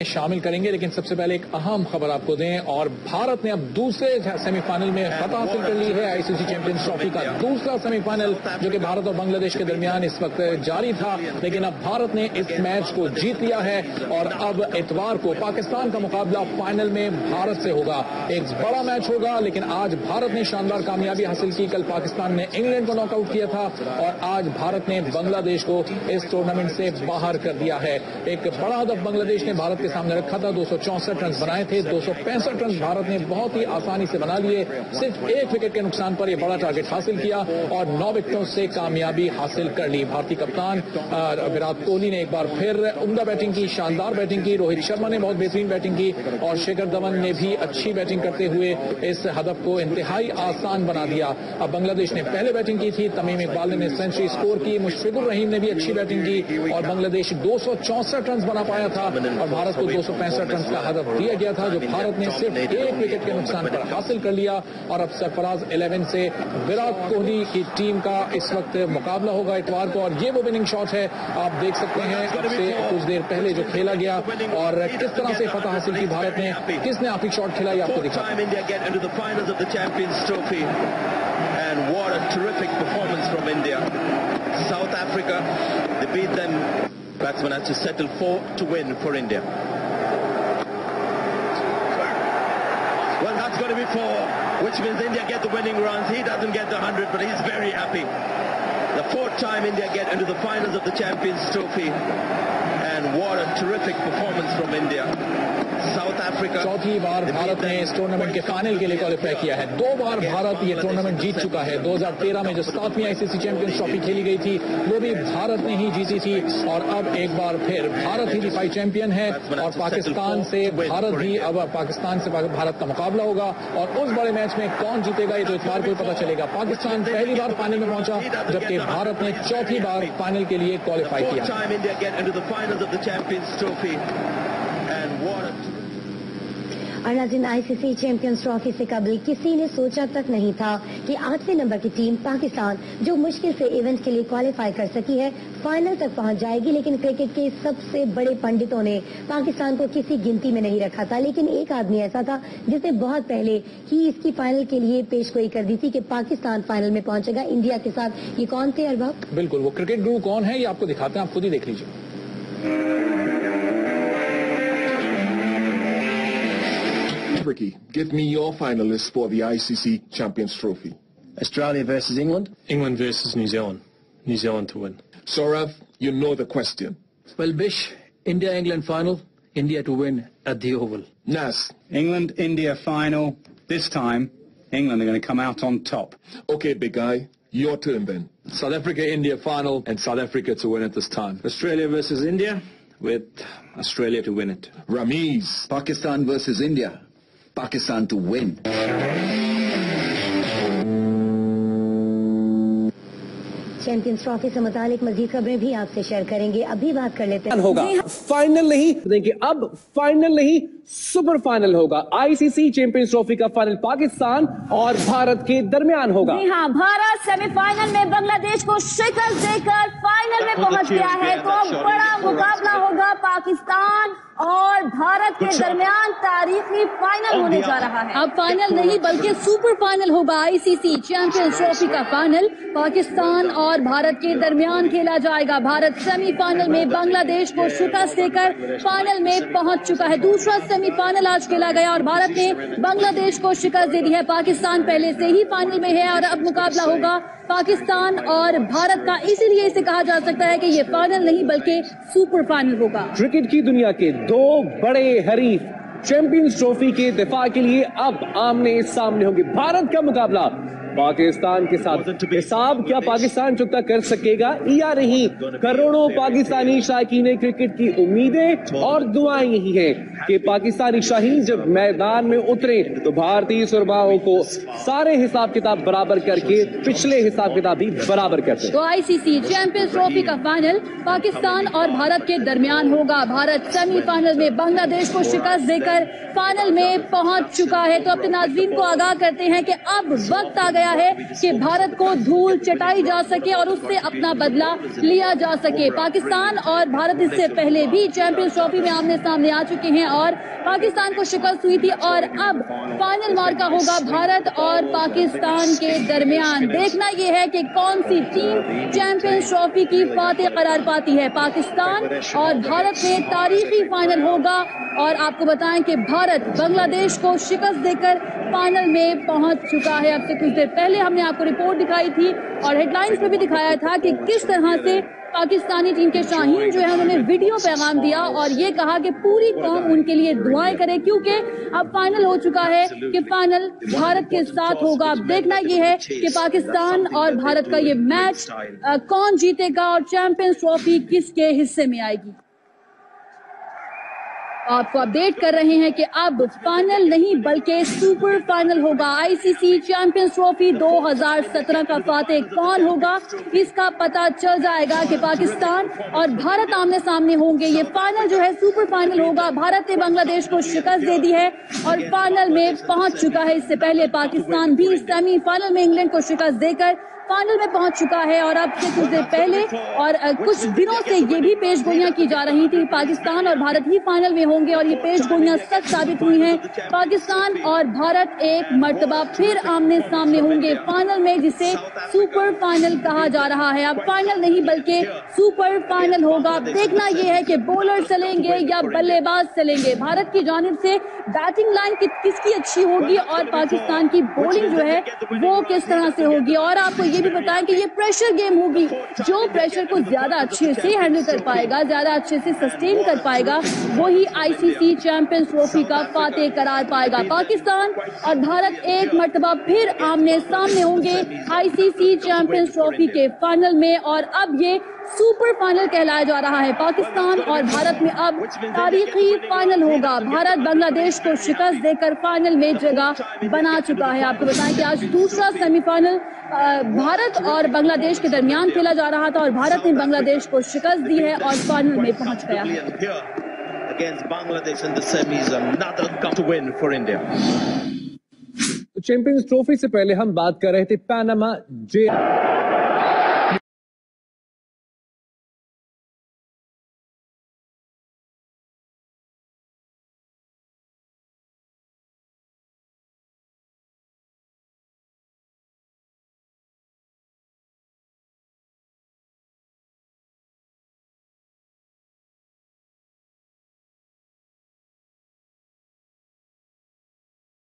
शामिल करेंगे, लेकिन सबसे पहले एक अहम खबर आपको दें। और भारत ने अब दूसरे सेमीफाइनल में फतह हासिल कर ली है। आईसीसी चैंपियंस ट्रॉफी का दूसरा सेमीफाइनल जो कि भारत और बांग्लादेश के दरमियान इस वक्त जारी था, लेकिन अब भारत ने इस मैच को जीत लिया है और अब इतवार को पाकिस्तान का मुकाबला फाइनल में भारत से होगा। एक बड़ा मैच होगा, लेकिन आज भारत ने शानदार कामयाबी हासिल की। कल पाकिस्तान ने इंग्लैंड को नॉकआउट किया था और आज भारत ने बांग्लादेश को इस टूर्नामेंट से बाहर कर दिया है। एक बड़ा हदफ बांग्लादेश ने भारत के सामने रखा था, 264 रन बनाए थे। 265 रन भारत ने बहुत ही आसानी से बना लिए। सिर्फ एक विकेट के नुकसान पर यह बड़ा टारगेट हासिल किया और 9 विकेटों से कामयाबी हासिल कर ली। भारतीय कप्तान विराट कोहली ने एक बार फिर उम्दा बैटिंग की, शानदार बैटिंग की। रोहित शर्मा ने बहुत बेहतरीन बैटिंग की और शिखर धवन ने भी अच्छी बैटिंग करते हुए इस हदफ को इंतहाई आसान बना दिया। अब बांग्लादेश ने पहले बैटिंग की थी, तमीम इकबाल ने सेंचुरी स्कोर की, मुशफिकुर रहीम ने भी अच्छी बैटिंग की और बांग्लादेश 264 रन बना पाया था और भारत को 265 रन का हदफ दिया गया था, जो भारत ने सिर्फ एक विकेट के नुकसान पर हासिल कर लिया। और अब सरफराज 11 से विराट कोहली की टीम का इस वक्त मुकाबला होगा इतवार को। और ये वो विनिंग शॉट है, आप देख सकते हैं अब से कुछ देर पहले जो खेला गया और किस तरह से फतह हासिल की भारत ने। किसने आखिरी शॉट खेला ये आपको दिखा। And what a terrific performance from India. South Africa, they beat them. Batsman has to settle 4 to win for India. Well, that's got to be 4, which means India get the winning runs. He doesn't get the 100, but he's very happy. The 4th time India get into the finals of the Champions Trophy. And what a terrific performance from India. South Africa. चौथी बार भारत ने इस tournament के final के लिए qualify किया है। 2 बार भारत ये tournament जीत चुका है। 2013 में जो 7वीं आईसीसी चैंपियंस ट्रॉफी खेली गई थी वो भी भारत ने ही जीती थी और अब एक बार फिर भारत ही डिफाई चैंपियन है और पाकिस्तान से भारत भी, अब पाकिस्तान से भारत का मुकाबला होगा और उस बड़े मैच में कौन जीतेगा ये तो इतवार को ही पता चलेगा। पाकिस्तान पहली बार फाइनल में पहुंचा जबकि भारत ने चौथी बार फाइनल के लिए क्वालिफाई किया। और नाज़रीन, आईसीसी चैंपियंस ट्रॉफी से कबल किसी ने सोचा तक नहीं था कि 8वें नंबर की टीम पाकिस्तान, जो मुश्किल से इवेंट के लिए क्वालिफाई कर सकी है, फाइनल तक पहुंच जाएगी। लेकिन क्रिकेट के सबसे बड़े पंडितों ने पाकिस्तान को किसी गिनती में नहीं रखा था। लेकिन एक आदमी ऐसा था जिसने बहुत पहले ही इसकी फाइनल के लिए पेशगोई कर दी थी कि पाकिस्तान फाइनल में पहुंचेगा इंडिया के साथ। ये कौन थे अरबाब? बिल्कुल, वो क्रिकेट गुरु कौन है ये आपको दिखाते हैं, आप खुद ही देख लीजिए। Ricky, give me your finalists for the ICC Champions Trophy. Australia versus England. England versus New Zealand. New Zealand to win. Saurav, you know the question. Well, Bish, India-England final. India to win at the Oval. Nas. England-India final. This time, England are going to come out on top. Okay, big guy. Your turn then. South Africa-India final and South Africa to win at this time. Australia versus India with Australia to win it. Ramiz. Pakistan versus India. Pakistan to win. Champions trophy से मुतालिक मजीद खबरें भी आपसे share करेंगे। अभी बात कर लेते हैं। होगा फाइनल नहीं, देखिए अब फाइनल नहीं सुपर फाइनल होगा। आईसीसी चैंपियंस ट्रॉफी का फाइनल पाकिस्तान और भारत के दरमियान होगा। जी हाँ, भारत सेमीफाइनल में बांग्लादेश को शिकस्त देकर फाइनल में पहुंच गया है। तो बड़ा मुकाबला होगा पाकिस्तान और भारत के दरमियान। तारीखी फाइनल होने जा रहा है। अब फाइनल नहीं बल्कि सुपर फाइनल होगा। आईसीसी चैंपियंस ट्रॉफी का फाइनल पाकिस्तान और भारत के दरमियान खेला जाएगा। भारत सेमीफाइनल में बांग्लादेश को शिकस्त देकर फाइनल में पहुंच चुका है। दूसरा सेमीफाइनल आज खेला गया और भारत ने बांग्लादेश को शिकस्त दे दी है। पाकिस्तान पहले से ही फाइनल में है और अब मुकाबला होगा पाकिस्तान और भारत का। इसीलिए इसे कहा जा सकता है कि ये फाइनल नहीं बल्कि सुपर फाइनल होगा। क्रिकेट की दुनिया के 2 बड़े हरीफ चैंपियंस ट्रॉफी के दिफा के लिए अब आमने सामने होंगे। भारत का मुकाबला पाकिस्तान के साथ। हिसाब क्या पाकिस्तान चुकता कर सकेगा या नहीं? करोड़ों पाकिस्तानी शायकीन क्रिकेट की उम्मीदें और दुआएं यही हैं कि पाकिस्तानी शाहीन जब मैदान में उतरे तो भारतीय सुरमाओं को सारे हिसाब किताब बराबर करके पिछले हिसाब किताब भी बराबर करते। तो आईसीसी चैंपियंस ट्रॉफी का फाइनल पाकिस्तान और भारत के दरमियान होगा। भारत सेमीफाइनल में बांग्लादेश को शिकस्त देकर फाइनल में पहुंच चुका है। तो अपने नाज़रीन को आगाह करते हैं कि अब वक्त आ गया है कि भारत को धूल चटाई जा सके और उससे अपना बदला लिया जा सके। पाकिस्तान और भारत इससे पहले भी चैंपियंस ट्रॉफी में आमने सामने आ चुके हैं और पाकिस्तान को शिकस्त हुई थी और अब फाइनल मार्का होगा भारत और पाकिस्तान के दरमियान। देखना यह है कि कौन सी टीम चैंपियंस ट्रॉफी की फातेह करार पाती है। पाकिस्तान और भारत में तारीखी फाइनल होगा और आपको बताएं कि भारत बांग्लादेश को शिकस्त देकर फाइनल में पहुंच चुका है। अब से कुछ देर पहले हमने आपको रिपोर्ट दिखाई थी और हेडलाइंस में भी दिखाया था कि किस तरह से पाकिस्तानी टीम के शाहीन जो है उन्होंने वीडियो पैगाम दिया और ये कहा कि पूरी कौम उनके लिए दुआएं करे क्योंकि अब फाइनल हो चुका है कि फाइनल भारत के साथ होगा। अब देखना ये है कि पाकिस्तान और भारत का ये मैच कौन जीतेगा और चैंपियंस ट्रॉफी किसके हिस्से में आएगी। आपको अपडेट कर रहे हैं कि अब फाइनल नहीं बल्कि सुपर फाइनल होगा। आईसीसी चैंपियंस ट्रॉफी 2017 का फातेह कौन होगा इसका पता चल जाएगा कि पाकिस्तान और भारत आमने सामने होंगे। ये फाइनल जो है सुपर फाइनल होगा। भारत ने बांग्लादेश को शिकस्त दे दी है और फाइनल में पहुंच चुका है। इससे पहले पाकिस्तान भी सेमीफाइनल में इंग्लैंड को शिकस्त देकर फाइनल में पहुंच चुका है और अब से कुछ देर पहले और कुछ दिनों से ये भी पेशगोइयां की जा रही थी पाकिस्तान और भारत ही फाइनल में होंगे और ये पेशगोइयां सच साबित हुई हैं। पाकिस्तान और भारत एक मर्तबा फिर आमने सामने होंगे फाइनल में, जिसे सुपर फाइनल कहा जा रहा है। अब फाइनल नहीं बल्कि सुपर फाइनल होगा। देखना यह है कि बॉलर चलेंगे या बल्लेबाज चलेंगे। भारत की जानिब से बैटिंग लाइन किसकी अच्छी होगी और पाकिस्तान की बॉलिंग जो है वो किस तरह से होगी। और आपको ये भी बताएं कि ये प्रेशर गेम होगी। जो प्रेशर को ज्यादा अच्छे से हैंडल कर पाएगा, ज्यादा अच्छे से सस्टेन कर पाएगा, वही आईसीसी चैंपियंस ट्रॉफी का फातेह करार पाएगा। पाकिस्तान और भारत एक मर्तबा फिर आमने सामने होंगे आईसीसी चैंपियंस ट्रॉफी के फाइनल में और अब ये सुपर फाइनल कहलाया जा रहा है। पाकिस्तान और भारत में अब तारीखी फाइनल होगा। भारत बांग्लादेश को शिकस्त देकर फाइनल में जगह बना चुका है। आपको बताएं कि आज दूसरा सेमीफाइनल भारत और बांग्लादेश के दरमियान खेला जा रहा था और भारत ने बांग्लादेश को शिकस्त दी है और फाइनल में पहुंच गया है। चैंपियंस ट्रॉफी से पहले हम बात कर रहे थे पैनामा